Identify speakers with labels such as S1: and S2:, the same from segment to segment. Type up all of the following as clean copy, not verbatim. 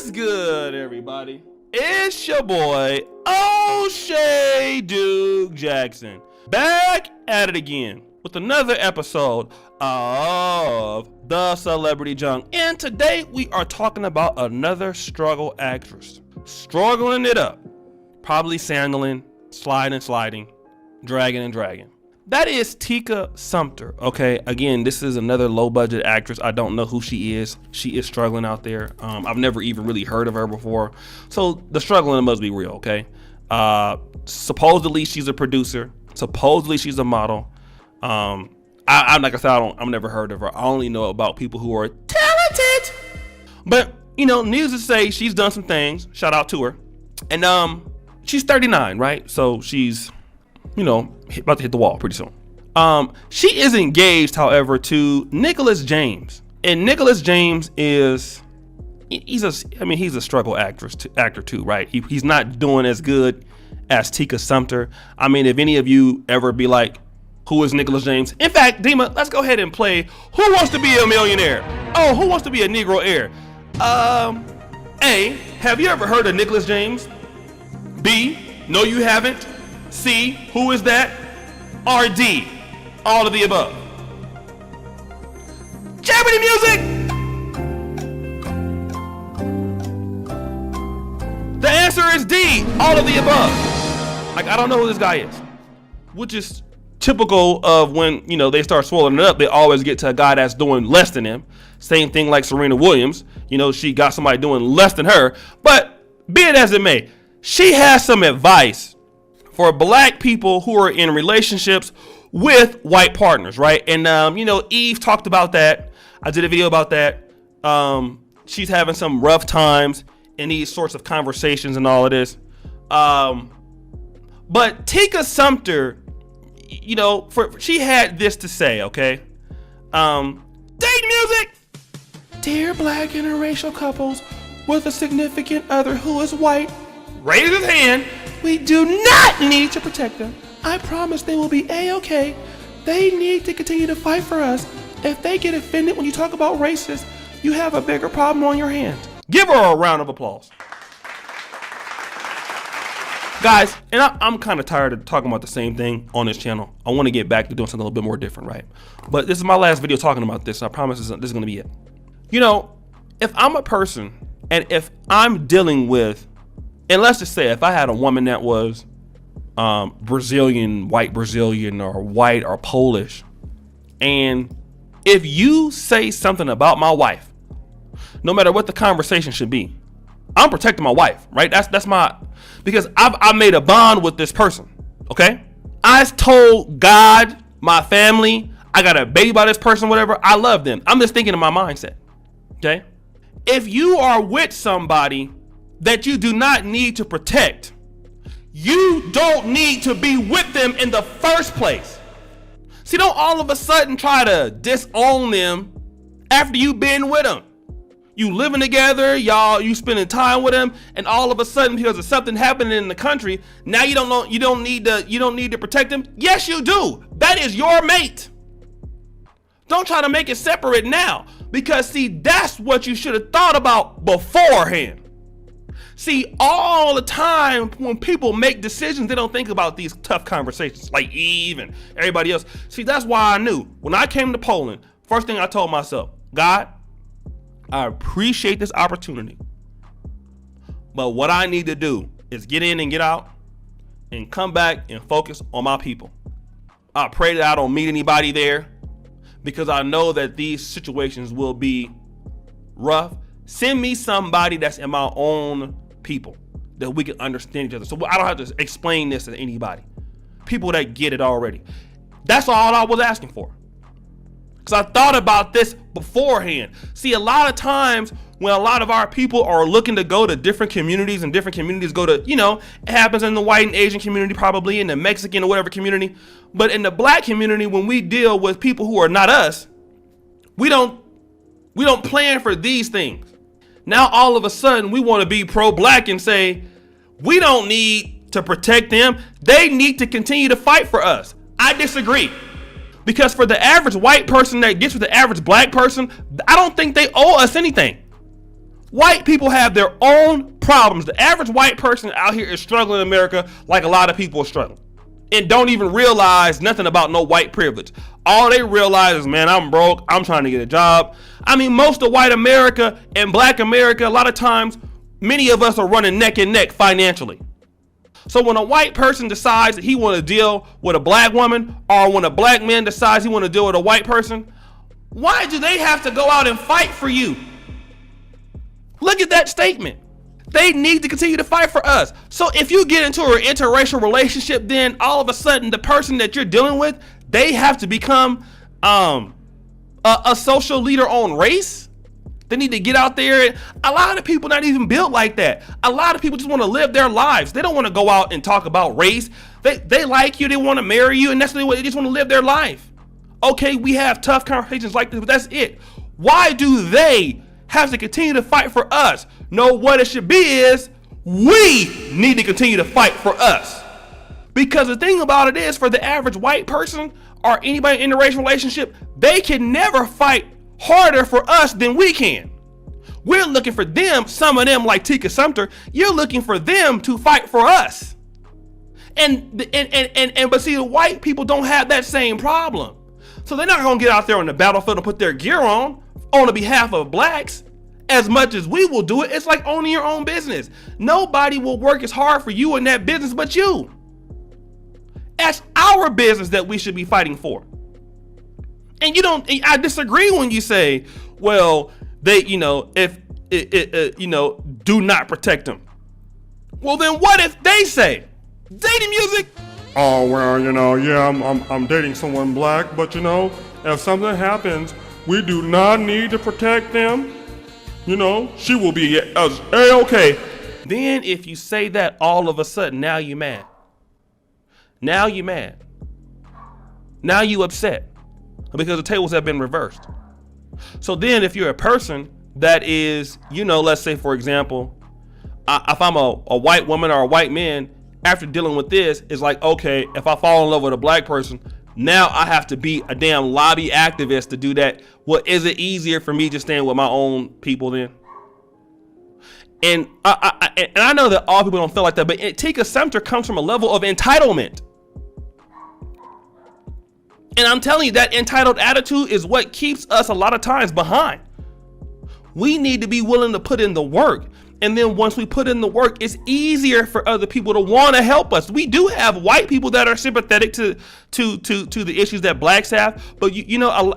S1: What's good, everybody? It's your boy, O'Shea Duke Jackson, back at it again with another episode of The Celebrity Junk. And today we are talking about another struggle actress. Struggling it up. Probably sandling, sliding, dragging. That is Tika Sumpter, okay? Again, this is another low-budget actress. I don't know who she is. She is struggling out there. I've never even really heard of her before. So the struggling must be real, okay? Supposedly, she's a producer. Supposedly, she's a model. I'm like I said, I've never heard of her. I only know about people who are talented. But, needless to say, she's done some things. Shout out to her. And she's 39, right? So she's about to hit the wall pretty soon. She is engaged, however, to Nicholas James, and Nicholas James he's a struggle actor too, right? He's not doing as good as Tika Sumpter. I mean, if any of you ever be like, who is Nicholas James? In fact, Dima, let's go ahead and play Who Wants to Be a Millionaire? Oh, Who Wants to Be a Negro Heir? A, have you ever heard of Nicholas James? B, no you haven't. C, who is that? Or D, all of the above? Jeopardy music! The answer is D, all of the above. Like, I don't know who this guy is, which is typical of when, they start swallowing it up, they always get to a guy that's doing less than him. Same thing like Serena Williams. She got somebody doing less than her. But be it as it may, she has some advice for black people who are in relationships with white partners, right? And, Eve talked about that. I did a video about that. She's having some rough times in these sorts of conversations and all of this. But Tika Sumpter, she had this to say, okay? Date music! Dear black interracial couples with a significant other who is white, raise his hand. We do not need to protect them. I promise they will be A-okay. They need to continue to fight for us. If they get offended when you talk about racists, you have a bigger problem on your hands. Give her a round of applause. Guys, and I'm kind of tired of talking about the same thing on this channel. I want to get back to doing something a little bit more different, right? But this is my last video talking about this. I promise this is going to be it. If I'm a person and if I'm dealing with, and let's just say if I had a woman that was Brazilian, white Brazilian, or white or Polish, and if you say something about my wife, no matter what the conversation should be, I'm protecting my wife, right? That's because I made a bond with this person, okay? I told God, my family, I got a baby by this person, whatever. I love them. I'm just thinking in my mindset, okay? If you are with somebody that you do not need to protect, you don't need to be with them in the first place. See, don't all of a sudden try to disown them after you've been with them. You living together, you spending time with them, and all of a sudden, because of something happening in the country, now you don't need to protect them. Yes, you do. That is your mate. Don't try to make it separate now, because see, that's what you should have thought about beforehand. See, all the time when people make decisions, they don't think about these tough conversations like Eve and everybody else. See, that's why I knew when I came to Poland, first thing I told myself, God, I appreciate this opportunity, but what I need to do is get in and get out and come back and focus on my people. I pray that I don't meet anybody there because I know that these situations will be rough. Send me somebody that's in my own people that we can understand each other. So I don't have to explain this to anybody. People that get it already. That's all I was asking for. Because I thought about this beforehand. See, a lot of times when a lot of our people are looking to go to different communities and different communities go to, it happens in the white and Asian community, probably in the Mexican or whatever community. But in the black community, when we deal with people who are not us, we don't plan for these things. Now, all of a sudden, we want to be pro-black and say, we don't need to protect them. They need to continue to fight for us. I disagree. Because for the average white person that gets with the average black person, I don't think they owe us anything. White people have their own problems. The average white person out here is struggling in America like a lot of people are struggling, and don't even realize nothing about no white privilege. All they realize is, man, I'm broke. I'm trying to get a job. I mean, most of white America and black America, a lot of times, many of us are running neck and neck financially. So when a white person decides that he want to deal with a black woman, or when a black man decides he want to deal with a white person, why do they have to go out and fight for you? Look at that statement. They need to continue to fight for us. So if you get into an interracial relationship, then all of a sudden the person that you're dealing with, they have to become a social leader on race. They need to get out there. And a lot of people not even built like that. A lot of people just want to live their lives. They don't want to go out and talk about race. They like you. They want to marry you. And that's what they just want to live their life. Okay, we have tough conversations like this, but that's it. Why do they have to continue to fight for us? No, what it should be is we need to continue to fight for us. Because the thing about it is, for the average white person or anybody in a racial relationship, they can never fight harder for us than we can. We're looking for them, some of them like Tika Sumpter, you're looking for them to fight for us. But see, the white people don't have that same problem. So they're not gonna get out there on the battlefield and put their gear on the behalf of blacks as much as we will do it. It's like owning your own business. Nobody will work as hard for you in that business but you. That's our business that we should be fighting for. And I disagree when you say, well, they, do not protect them. Well, then what if they say, dating music?
S2: Oh, well, yeah, I'm dating someone black, but if something happens, we do not need to protect them. She will be A-okay.
S1: Then if you say that, all of a sudden, now you mad. Now you mad. Now you upset because the tables have been reversed. So then if you're a person that is, let's say, for example, if I'm a white woman or a white man, after dealing with this, it's like, okay, if I fall in love with a black person, now I have to be a damn lobby activist to do that. Well, is it easier for me just staying with my own people then? And I know that all people don't feel like that, but Tika Sumpter comes from a level of entitlement. And I'm telling you, that entitled attitude is what keeps us a lot of times behind. We need to be willing to put in the work. And then once we put in the work, it's easier for other people to want to help us. We do have white people that are sympathetic to the issues that blacks have, but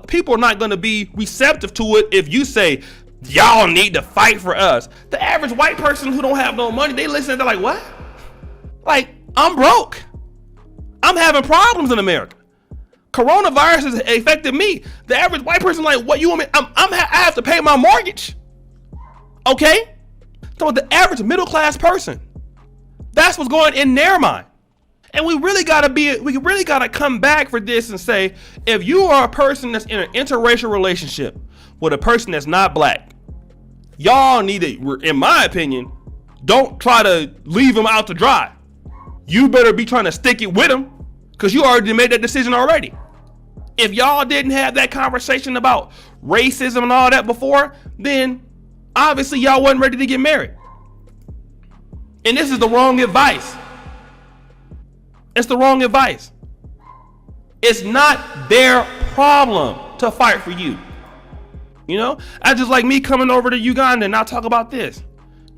S1: people are not going to be receptive to it if you say, y'all need to fight for us. The average white person who don't have no money, they listen and they're like, what? Like, I'm broke. I'm having problems in America. Coronavirus has affected me. The average white person like, what you want me? I have to pay my mortgage. Okay? So the average middle class person, that's what's going in their mind. And we really gotta come back for this and say, if you are a person that's in an interracial relationship with a person that's not black, y'all need to, in my opinion, don't try to leave them out to dry. You better be trying to stick it with them, because you already made that decision already. If y'all didn't have that conversation about racism and all that before, then obviously y'all wasn't ready to get married. And this is the wrong advice. It's the wrong advice. It's not their problem to fight for you. I just like me coming over to Uganda and I talk about this.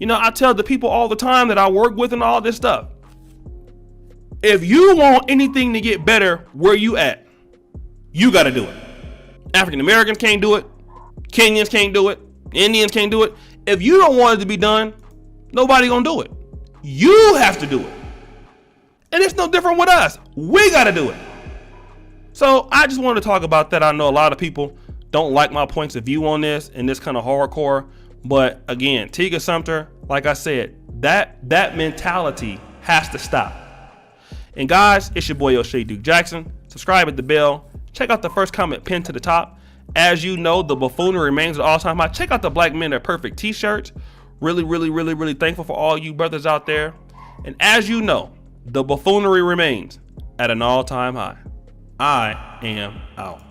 S1: I tell the people all the time that I work with and all this stuff. If you want anything to get better where you at, you got to do it. African Americans can't do it. Kenyans can't do it. Indians can't do it. If you don't want it to be done, nobody gonna do it. You have to do it. And it's no different with us. We got to do it. So I just wanted to talk about that. I know a lot of people don't like my points of view on this and this kind of hardcore. But again, Tika Sumpter, like I said, that mentality has to stop. And guys, it's your boy O'Shea Duke Jackson. Subscribe at the bell. Check out the first comment pinned to the top. As you know, the buffoonery remains at all-time high. Check out the Black Men Are Perfect t-shirts. Really thankful for all you brothers out there. And as you know, the buffoonery remains at an all-time high. I am out.